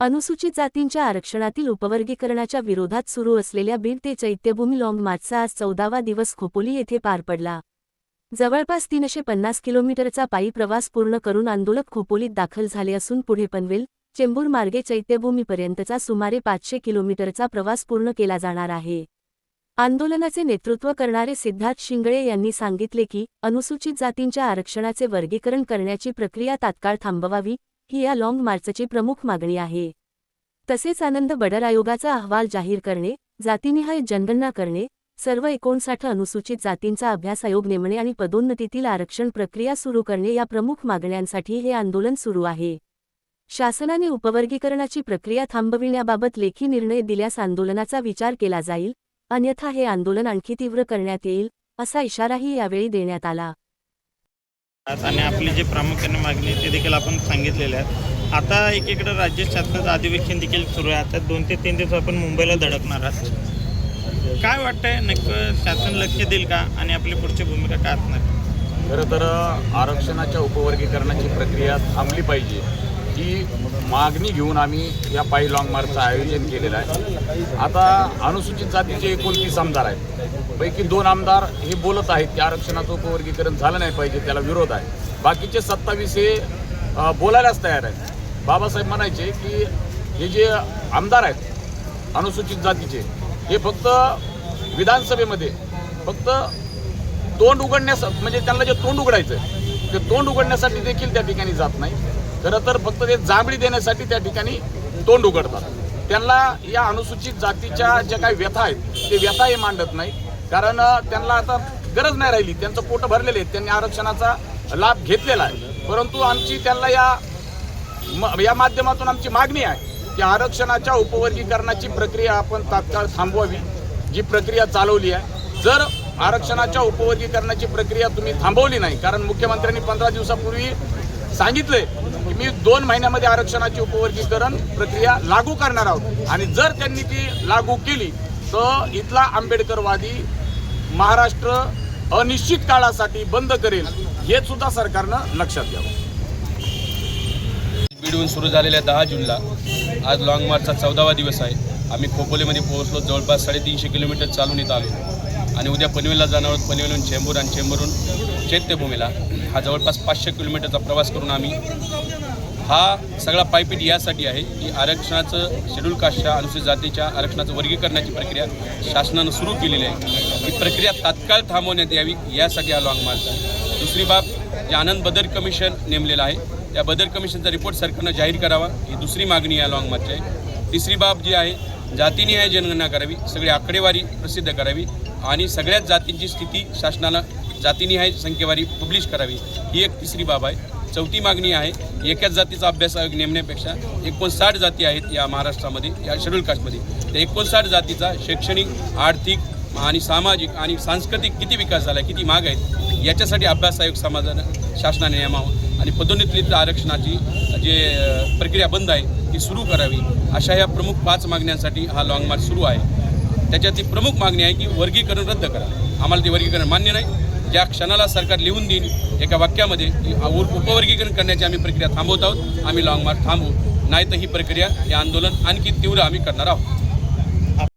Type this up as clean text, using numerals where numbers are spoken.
अनुसूचित जातींच्या आरक्षणातील उपवर्गीकरणाच्या विरोधात सुरू असलेल्या बीड ते चैत्यभूमी लाँग मार्चचा आज 14वा दिवस खोपोली येथे पार पडला। जवळपास 350 किलोमीटरचा पायी प्रवास पूर्ण करून आंदोलक खोपोलीत दाखल झाले असून पुढे पनवेल, चेंबूर मार्गे चैत्यभूमीपर्यंतचा सुमारे 500 किलोमीटरचा प्रवास पूर्ण केला जाणार आहे। आंदोलनाचे नेतृत्व करणारे सिद्धार्थ शिंगळे यांनी सांगितले की अनुसूचित जातींच्या आरक्षणाचे वर्गीकरण करण्याची प्रक्रिया तात्काळ थांबवावी ही या लाँग मार्चची प्रमुख मागणी आहे। तसेच आनंद बडर आयोगाचा अहवाल जाहीर करणे, जातीनिहाय जनगणना करणे, सर्व 59 अनुसूचित जातींचा अभ्यास आयोग नेमणे आणि पदोन्नतीतील आरक्षण प्रक्रिया सुरू करणे या प्रमुख मागण्यांसाठी हे आंदोलन सुरू आहे। शासनाने उपवर्गीकरणाची प्रक्रिया थांबविण्याबाबत लेखी निर्णय दिल्यास आंदोलनाचा विचार केला जाईल, अन्यथा हे आंदोलन आणखी तीव्र करण्यात येईल असा इशाराही यावेळी देण्यात आला। आणि आपली जी प्रामुख्याने मागणी ते देखील आपण सांगितलेले आहेत। आता एकीकडे राज्य शासनाचं अधिवेशन देखील सुरू आहे। आता 2 ते 3 दिवस आपण मुंबईला धडकणार आहात। काय वाटतंय नक्की शासन लक्ष देईल का आणि आपली पुढची भूमिका काय असणार? खरं तर आरक्षणाच्या उपवर्गीकरणाची प्रक्रिया थांबली पाहिजे ही मागणी घेऊन आम्ही या पायी लाँग मार्चचं आयोजन केलेलं आहे। आता अनुसूचित जातीचे 29 आमदार आहेत, पैकी 2 आमदार हे बोलत आहेत की आरक्षणाचं उपवर्गीकरण झालं नाही पाहिजे, त्याला विरोध आहे। बाकीचे 27 हे बोलायलाच तयार आहेत। बाबासाहेब म्हणायचे की हे जे आमदार आहेत अनुसूचित जातीचे हे फक्त विधानसभेमध्ये फक्त तोंड उघडण्यास म्हणजे त्यांना जे तोंड उघडायचं ते तोंड उघडण्यासाठी देखील त्या ठिकाणी जात नाही। खरं तर फक्त ते जांभळी देण्यासाठी त्या ठिकाणी तोंड उघडतात। त्यांना या अनुसूचित जातीच्या ज्या काही व्यथा आहेत ते व्यथा हे मांडत नाही, कारण त्यांना आता गरज नाही राहिली, त्यांचं पोट भरलेले आहेत, त्यांनी आरक्षणाचा लाभ घेतलेला आहे। परंतु आमची त्यांना या माध्यमातून आमची मागणी आहे की आरक्षणाच्या उपवर्गीकरणाची प्रक्रिया आपण तात्काळ थांबवावी, जी प्रक्रिया चालवली आहे। जर आरक्षणाच्या उपवर्गीकरणाची प्रक्रिया तुम्ही थांबवली नाही, कारण मुख्यमंत्र्यांनी 15 दिवसापूर्वी सांगितले की मी 2 महिन्यामध्ये आरक्षणाची उपवर्गीकरण प्रक्रिया लागू करणार आहोत, आणि जर त्यांनी ती लागू केली तर इथला आंबेडकरवादी महाराष्ट्र अनिश्चित काळासाठी बंद करेल, हे सुद्धा सरकारनं लक्षात घ्यावं। बीडहून सुरू झालेल्या 10 जूनला आज लाँग मार्चचा 14वा दिवस आहे। आम्ही खोपोलीमध्ये पोहोचलो, जवळपास 350 किलोमीटर चालून इथं आलो आणि उद्या पनवेलला जाणार आहोत। पनवेलहून चेंबूर आणि चेंबूरहून चैत्यभूमीला हा जवळपास 500 किलोमीटरचा प्रवास करून आम्ही हा सगळा पायपीट यासाठी आहे की आरक्षणाचं शेड्यूल कास्टच्या अनुसूचित जातीच्या आरक्षणाचं वर्गीकरणाची प्रक्रिया शासनानं सुरू केलेली आहे, ही प्रक्रिया तात्काळ थांबवण्यात यावी यासाठी हा लाँग मार्च आहे। दुसरी बाब, जे आनंद बदर कमिशन नेमलेलं आहे त्या बदर कमिशनचा रिपोर्ट सरकारनं जाहीर करावा, ही दुसरी मागणी या लाँग मार्चची आहे। तिसरी बाब जी आहे, जातीनिहाय जनगणना करावी, सगळी आकडेवारी प्रसिद्ध करावी आणि सगळ्याच जातींची स्थिती शासनाला जातीनिहाय संख्येवारी पब्लिश करावी, ही एक तिसरी बाब आहे। चौथी मागणी आहे, एकाच जातीचा अभ्यास आयोग नेमण्यापेक्षा 59 जाती आहेत या महाराष्ट्रामध्ये, या शेड्यूल कास्टमध्ये, त्या 59 जातीचा शैक्षणिक, आर्थिक आणि सामाजिक आणि सांस्कृतिक किती विकास झाला, किती माग आहेत, याच्यासाठी अभ्यास आयोग समाजानं शासनाने नेमावं आणि पदोन्नतीतील आरक्षणाची जे प्रक्रिया बंद आहे ती सुरू करावी, अशा ह्या प्रमुख 5 मागण्यांसाठी हा लाँग मार्च सुरू आहे। त्याच्यातली प्रमुख मागणी आहे की वर्गीकरण रद्द करा। आम्हाला ते वर्गीकरण मान्य नाही। ज्या क्षणाला सरकार लिहून देईल एका वाक्यामध्ये की उपवर्गीकरण करण्याची आम्ही प्रक्रिया थांबवत आहोत, आम्ही लाँग मार्च थांबवू, नाही तर ही प्रक्रिया, हे आंदोलन आणखी तीव्र आम्ही करणार आहोत।